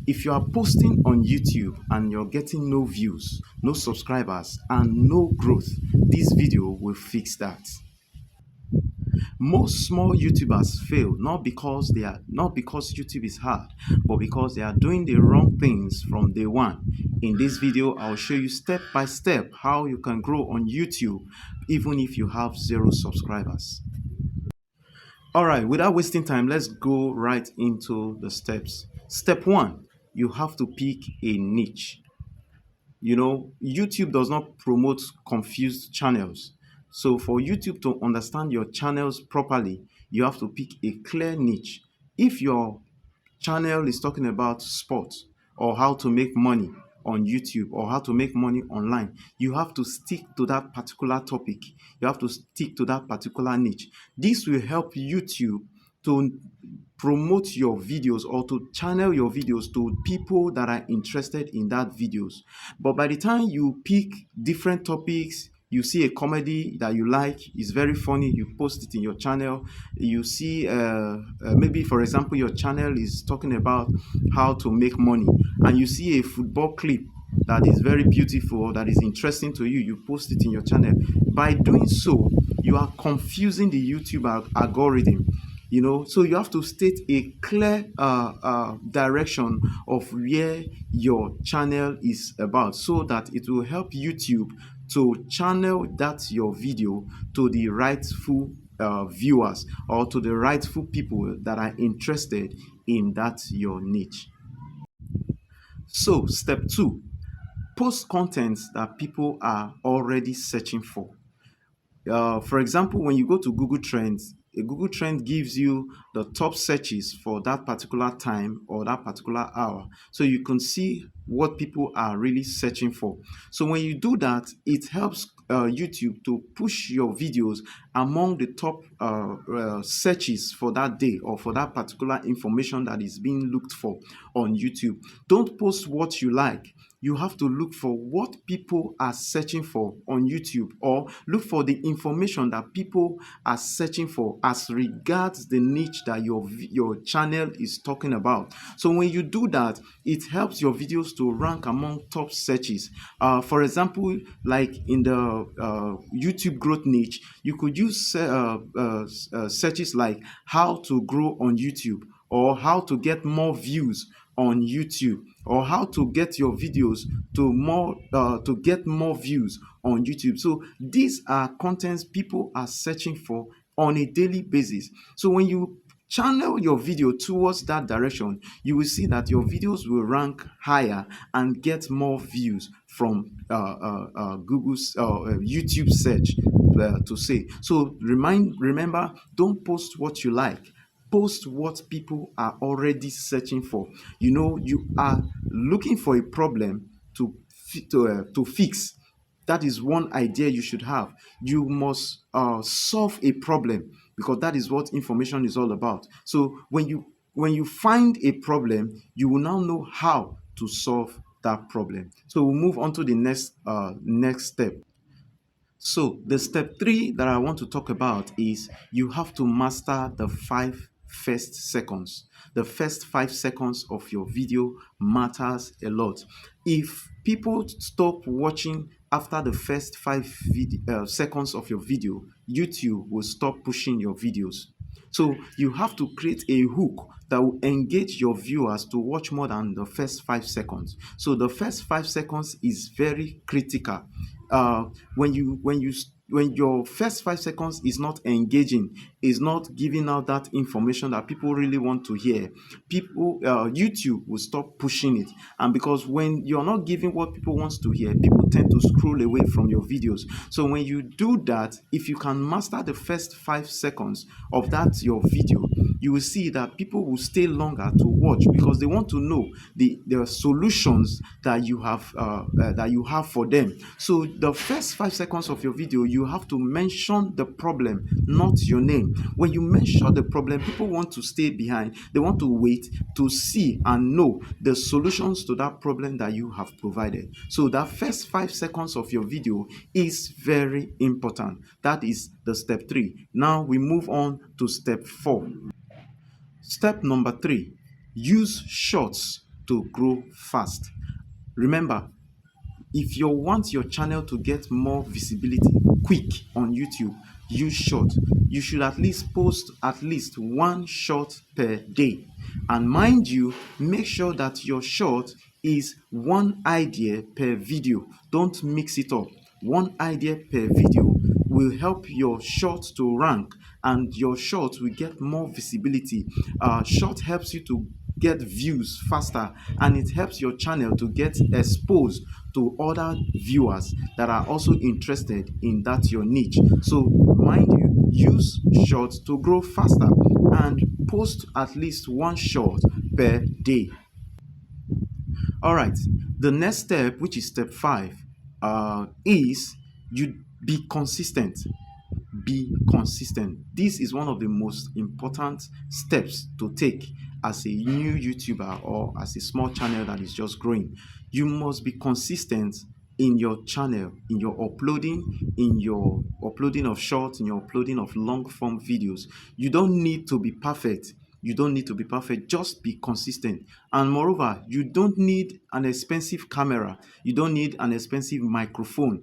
If you are posting on YouTube and you're getting no views, no subscribers, and no growth, this video will fix that. Most small YouTubers fail not because YouTube is hard, but because they are doing the wrong things from day one. In this video, I'll show you step by step how you can grow on YouTube even if you have 0 subscribers. All right, without wasting time, let's go right into the steps. Step 1, you have to pick a niche. YouTube does not promote confused channels. So for YouTube to understand your channels properly, you have to pick a clear niche. If your channel is talking about sports or how to make money on YouTube or how to make money online, you have to stick to that particular topic. You have to stick to that particular niche. This will help YouTube to promote your videos or to channel your videos to people that are interested in that videos. But by the time you pick different topics, you see a comedy that you like, is very funny, you post it in your channel. You see maybe, for example, your channel is talking about how to make money, and you see a football clip that is very beautiful or that is interesting to you, you post it in your channel. By doing so, you are confusing the YouTube algorithm. So you have to state a clear direction of where your channel is about, so that it will help YouTube to channel that your video to the rightful viewers or to the rightful people that are interested in that your niche. So step 2, post content that people are already searching for. For example, when you go to Google Trends, a Google Trend gives you the top searches for that particular time or that particular hour. So you can see what people are really searching for. So when you do that, it helps YouTube to push your videos among the top searches for that day or for that particular information that is being looked for on YouTube. Don't post what you like. You have to look for what people are searching for on YouTube, or look for the information that people are searching for as regards the niche that your channel is talking about. So when you do that, it helps your videos to rank among top searches. For example, like in the YouTube growth niche, you could use searches like how to grow on YouTube, or how to get more views on YouTube, or how to get your videos to get more views on YouTube. So these are contents people are searching for on a daily basis. So when you channel your video towards that direction, you will see that your videos will rank higher and get more views from Google's YouTube search to say. So remember, don't post what you like. Post what people are already searching for. You are looking for a problem to fix. That is one idea you should have. You must solve a problem, because that is what information is all about. So when you find a problem, you will now know how to solve that problem. So we'll move on to the next step. So the step 3 that I want to talk about is you have to master the 5 first seconds. The first 5 seconds of your video matters a lot. If people stop watching after the first 5 seconds of your video, YouTube will stop pushing your videos. So you have to create a hook that will engage your viewers to watch more than the first 5 seconds. So the first 5 seconds is very critical. When your first 5 seconds is not engaging, is not giving out that information that people really want to hear, YouTube will stop pushing it. And because when you're not giving what people wants to hear, people tend to scroll away from your videos. So when you do that, if you can master the first 5 seconds of that your video, you will see that people will stay longer to watch, because they want to know the solutions that you have for them. So the first 5 seconds of your video, you have to mention the problem, not your name. When you mention the problem, people want to stay behind. They want to wait to see and know the solutions to that problem that you have provided. So that first 5 seconds of your video is very important. That is the step 3. Now we move on to step 4. Step number 3, use shorts to grow fast. Remember, if you want your channel to get more visibility quick on YouTube, use short. You should at least post at least one short per day. And mind you, make sure that your short is one idea per video. Don't mix it up. One idea per video will help your short to rank, and your short will get more visibility. Short helps you to get views faster, and it helps your channel to get exposed to other viewers that are also interested in that your niche. So mind you, use short to grow faster and post at least one short per day. All right, the next step, which is step 5, is you be consistent. Be consistent. This is one of the most important steps to take as a new YouTuber or as a small channel that is just growing. You must be consistent in your channel, in your uploading of shorts, in your uploading of long form videos. You don't need to be perfect. You don't need to be perfect. Just be consistent. And moreover, you don't need an expensive camera. You don't need an expensive microphone.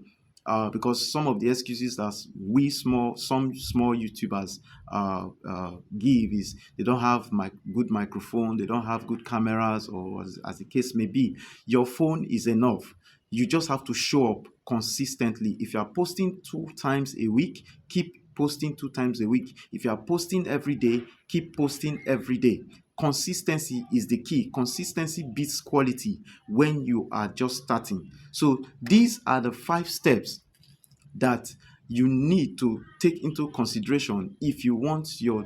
Because some of the excuses that some small YouTubers give is they don't have good microphone, they don't have good cameras, or as the case may be. Your phone is enough. You just have to show up consistently. If you are posting 2 times a week, keep posting 2 times a week. If you are posting every day, keep posting every day. Consistency is the key. Consistency beats quality when you are just starting. So these are the 5 steps that you need to take into consideration if you want your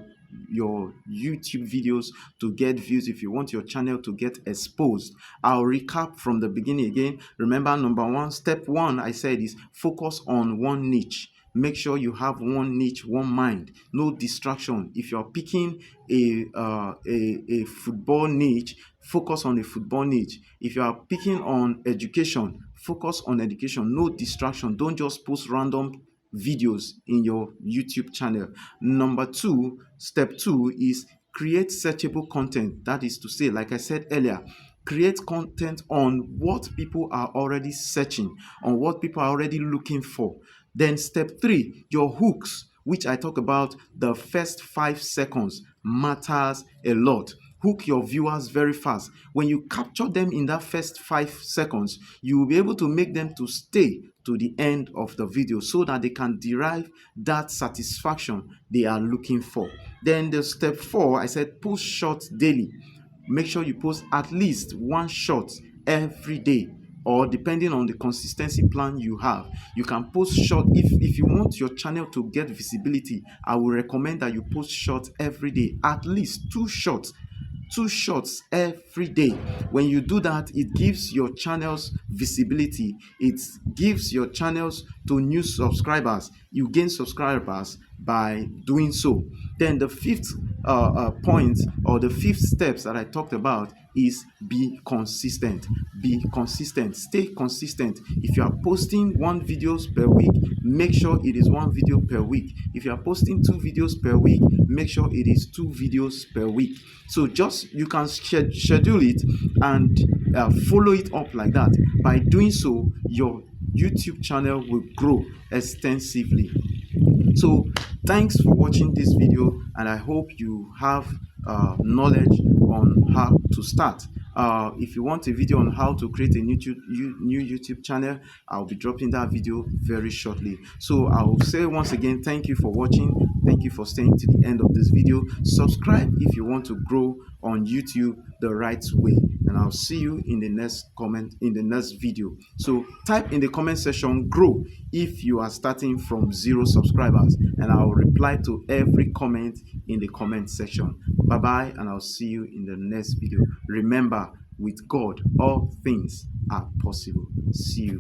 YouTube videos to get views, if you want your channel to get exposed. I'll recap from the beginning again. Remember, number 1, step 1, I said, is focus on one niche. Make sure you have one niche, one mind, no distraction. If you're picking a football niche, focus on a football niche. If you are picking on education, focus on education, no distraction. Don't just post random videos in your YouTube channel. Number 2, step 2 is create searchable content. That is to say, like I said earlier, create content on what people are already searching, on what people are already looking for. Then step 3, your hooks, which I talk about, the first 5 seconds matters a lot. Hook your viewers very fast. When you capture them in that first 5 seconds, you will be able to make them to stay to the end of the video so that they can derive that satisfaction they are looking for. Then the step 4, I said post shorts daily. Make sure you post at least 1 short every day, or depending on the consistency plan you have, you can post short. If you want your channel to get visibility, I will recommend that you post short every day, at least 2 shorts every day. When you do that, it gives your channels visibility. It gives your channels to new subscribers. You gain subscribers by doing so. Then the 5th point, or the 5th steps that I talked about, is be consistent. Be consistent. Stay consistent. If you are posting 1 videos per week, make sure it is 1 video per week. If you are posting 2 videos per week, make sure it is 2 videos per week. So you can schedule it and follow it up like that. By doing so, your YouTube channel will grow extensively. So thanks for watching this video, and I hope you have knowledge on how to start. If you want a video on how to create a new YouTube channel, I'll be dropping that video very shortly. So I'll say once again, thank you for watching. Thank you for staying to the end of this video. Subscribe if you want to grow on YouTube the right way, and I'll see you in the next video. So type in the comment section grow if you are starting from 0 subscribers, and I'll reply to every comment in the comment section. Bye bye, and I'll see you in the next video. Remember, with God all things are possible. See you.